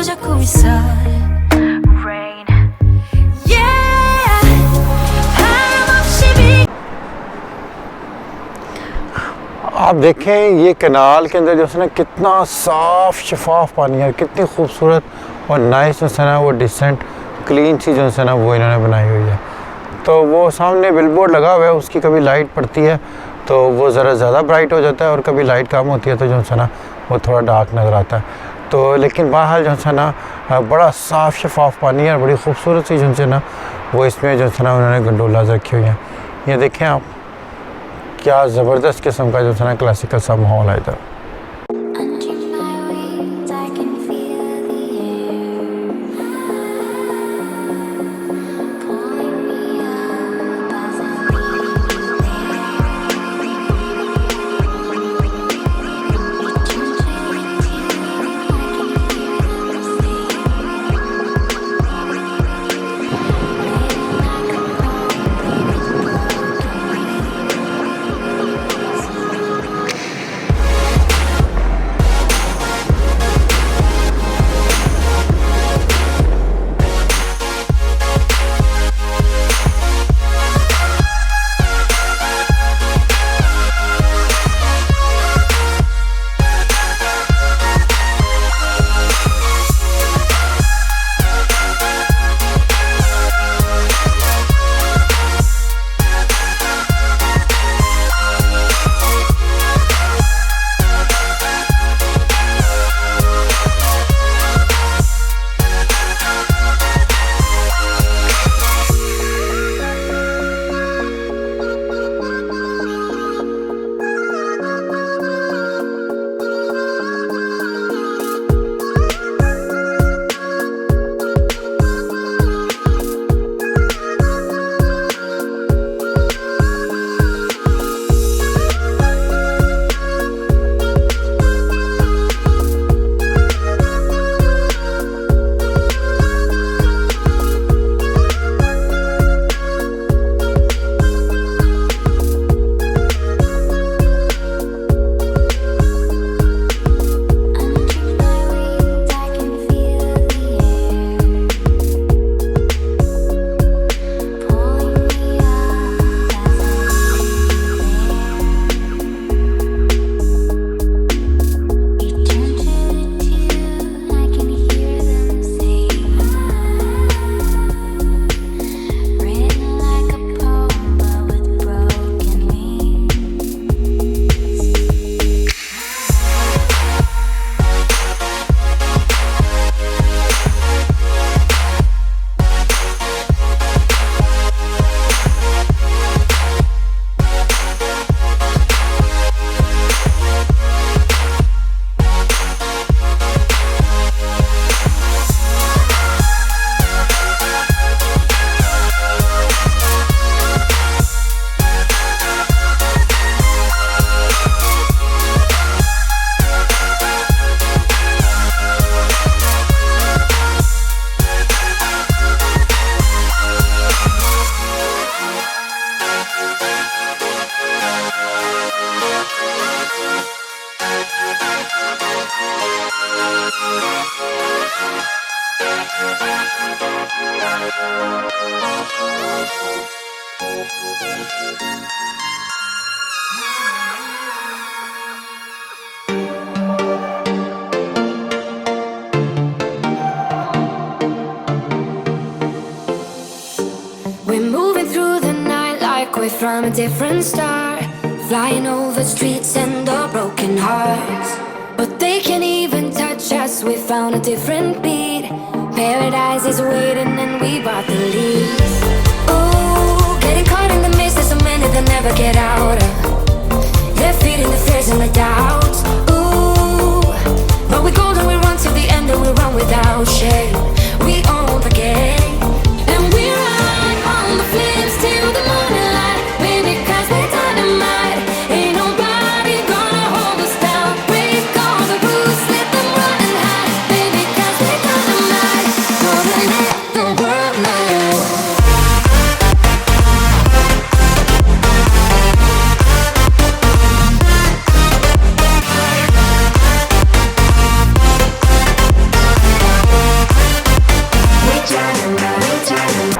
자꾸 있어. Rain. Yeah. 하염없이 비. आप देखें ये कैनाल के अंदर जो है ना कितना साफ़ शफाफ पानी है, कितनी खूबसूरत और नाइस जो है ना वो डिसेंट क्लीन सी जो है ना वो इन्होंने बनाई हुई है। तो वो सामने बिलबोर्ड लगा हुआ है, उसकी कभी लाइट पड़ती है तो वो ज़रा ज़्यादा ब्राइट हो जाता है और कभी लाइट कम होती है तो जो है ना वो थोड़ा डार्क नज़र आता है। तो लेकिन बाहर जो है ना बड़ा साफ़ शफाफ पानी है और बड़ी खूबसूरत सी जो है ना वो इसमें जो है ना उन्होंने गंडोलाज रखी हुई हैं। ये देखें आप, क्या ज़बरदस्त किस्म का जो है ना क्लासिकल सा माहौल है इधर। From a different star, flying over streets and our broken hearts. But they can't even touch us, we found a different beat. Paradise is waiting and we bought the lead. Oh, getting caught in the mist, there's so many that never get out of.